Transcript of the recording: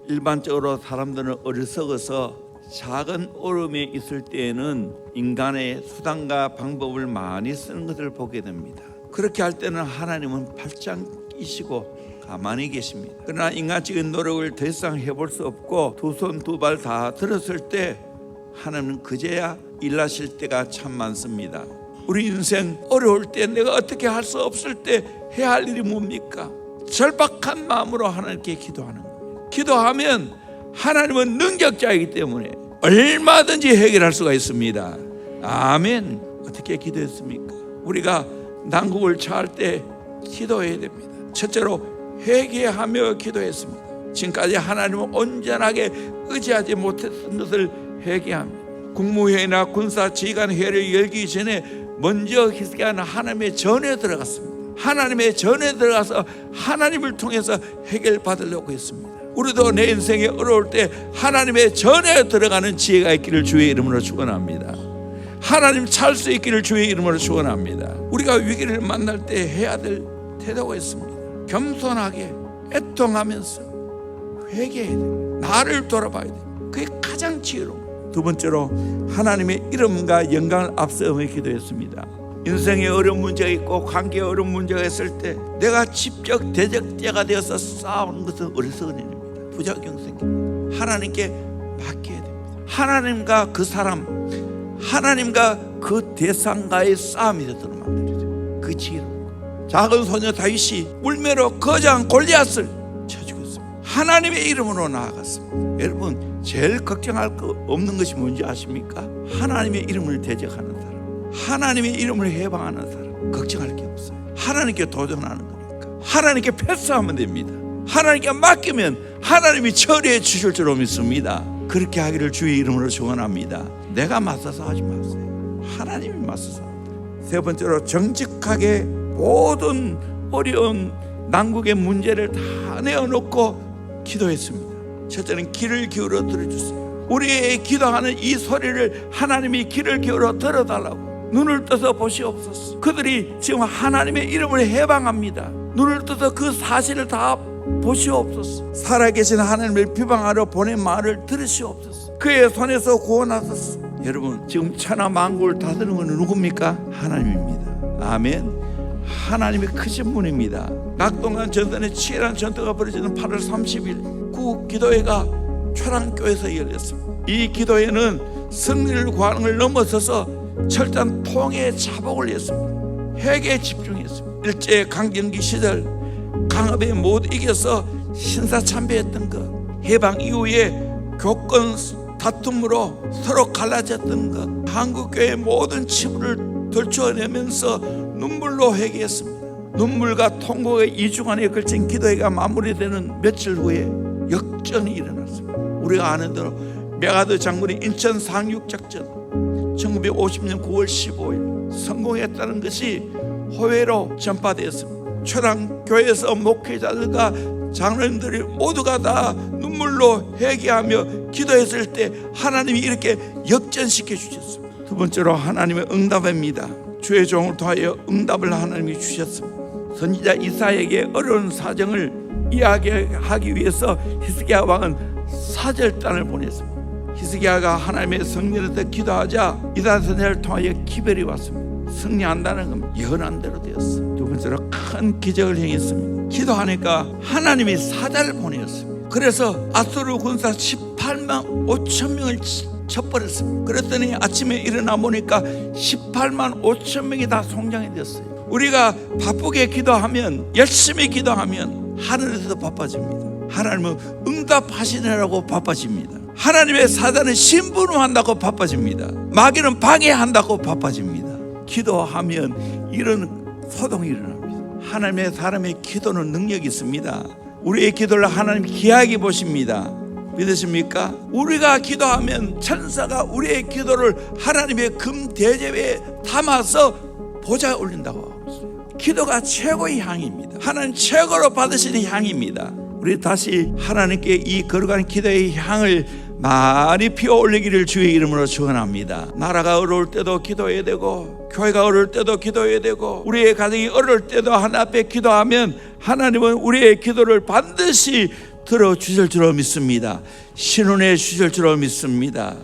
일반적으로 사람들은 어리석어서 작은 어려움에 있을 때에는 인간의 수단과 방법을 많이 쓰는 것을 보게 됩니다. 그렇게 할 때는 하나님은 팔짱 끼시고 가만히 계십니다. 그러나 인간적인 노력을 더 이상 해볼 수 없고 두 손 두 발 다 들었을 때 하나님은 그제야 일하실 때가 참 많습니다. 우리 인생 어려울 때, 내가 어떻게 할 수 없을 때 해야 할 일이 뭡니까? 절박한 마음으로 하나님께 기도하는 거예요. 기도하면 하나님은 능력자이기 때문에 얼마든지 해결할 수가 있습니다. 아멘. 어떻게 기도했습니까? 우리가 난국을 처할 때 기도해야 됩니다. 첫째로 회개하며 기도했습니다. 지금까지 하나님은 온전하게 의지하지 못했던 것을 회개합니다. 국무회의나 군사지휘관회의를 열기 전에 먼저 히스기야는 하나님의 전에 들어갔습니다. 하나님의 전에 들어가서 하나님을 통해서 해결받으려고 했습니다. 우리도 내 인생에 어려울 때 하나님의 전에 들어가는 지혜가 있기를 주의 이름으로 축원합니다. 하나님 찾을 수 있기를 주의 이름으로 축원합니다. 우리가 위기를 만날 때 해야 될 태도가 있습니다. 겸손하게 애통하면서 회개해야 됩니다. 나를 돌아봐야 됩니다. 그게 가장 지혜로운. 두 번째로 하나님의 이름과 영광을 앞세우며 기도했습니다. 인생에 어려운 문제가 있고 관계에 어려운 문제가 있을 때 내가 직접 대적자가 되어서 싸우는 것은 어리석은 일입니다. 부작용 생깁니다. 하나님께 맡겨야 됩니다. 하나님과 그 사람, 하나님과 그 대상과의 싸움이 되도록 만들어야죠. 그 지혜로운 것. 작은 소녀 다윗이 물매로 거장 골리앗을 쳐 죽였습니다. 하나님의 이름으로 나아갔습니다. 여러분, 제일 걱정할 거 없는 것이 뭔지 아십니까? 하나님의 이름을 대적하는 사람, 하나님의 이름을 해방하는 사람, 걱정할 게 없어요. 하나님께 도전하는 거니까 하나님께 패스하면 됩니다. 하나님께 맡기면 하나님이 처리해 주실 줄 믿습니다. 그렇게 하기를 주의 이름으로 축원합니다. 내가 맞서서 하지 마세요. 하나님이 맞서서 합니다. 세 번째로 정직하게 모든 어려운 난국의 문제를 다 내어놓고 기도했습니다. 첫째는 귀를 기울여 들어주세요. 우리의 기도하는 이 소리를 하나님이 귀를 기울여 들어달라고. 눈을 떠서 보시옵소서. 그들이 지금 하나님의 이름을 해방합니다. 눈을 떠서 그 사실을 다 보시옵소서. 살아계신 하나님을 비방하러 보낸 말을 들으시옵소서. 그의 손에서 구원하소서. 여러분, 지금 천하 만국을 다스리는 것은 누굽니까? 하나님입니다. 아멘. 하나님이 크신 분입니다. 낙동강 전선에 치열한 전투가 벌어지는 8월 30일 구 기도회가 초랑교에서 열렸습니다. 이 기도회는 승리를 구하는 걸 넘어서서 철저한 통해 자복을 했습니다. 회개에 집중했습니다. 일제 강점기 시절 강압에 못 이겨서 신사참배했던 것, 해방 이후에 교권 다툼으로 서로 갈라졌던 것, 한국교회의 모든 치부를 덜쳐내면서 눈물로 회개했습니다. 눈물과 통곡의 2주간에 걸친 기도회가 마무리되는 며칠 후에 역전이 일어났습니다. 우리가 아는 대로 메가드 장군의 인천 상륙작전 1950년 9월 15일 성공했다는 것이 호외로 전파되었습니다. 초랑교회에서 목회자들과 장로님들이 모두가 다 눈물로 회개하며 기도했을 때 하나님이 이렇게 역전시켜 주셨습니다. 두 번째로 하나님의 응답입니다. 주의 종을 통하여 응답을 하나님이 주셨습니다. 선지자 이사야에게 어려운 사정을 이야기하기 위해서 히스기야 왕은 사절단을 보냈습니다. 히스기야가 하나님의 성령에서 기도하자 이사야 선지자를 통하여 기별이 왔습니다. 승리한다는 건 예언한 대로 되었습니다. 두 번째로 큰 기적을 행했습니다. 기도하니까 하나님이 사자를 보내었습니다. 그래서 아수르 군사 18만 5천 명을 쳐버렸습니다. 그랬더니 아침에 일어나 보니까 18만 5천 명이 다 성장이 됐어요. 우리가 바쁘게 기도하면, 열심히 기도하면 하늘에서 바빠집니다. 하나님은 응답하시느라고 바빠집니다. 하나님의 사자는 심부름한다고 바빠집니다. 마귀는 방해한다고 바빠집니다. 기도하면 이런 소동이 일어납니다. 하나님의 사람의 기도는 능력이 있습니다. 우리의 기도를 하나님 귀하게 보십니다. 믿으십니까? 우리가 기도하면 천사가 우리의 기도를 하나님의 금 대접에 담아서 보좌에 올린다고 하고 있어요. 기도가 최고의 향입니다. 하나님 최고로 받으시는 향입니다. 우리 다시 하나님께 이 거룩한 기도의 향을 많이 피워 올리기를 주의 이름으로 축원합니다. 나라가 어려울 때도 기도해야 되고, 교회가 어려울 때도 기도해야 되고, 우리의 가정이 어려울 때도 하나님 앞에 기도하면 하나님은 우리의 기도를 반드시 들어주실 줄로 믿습니다. 신원해 주실 줄로 믿습니다.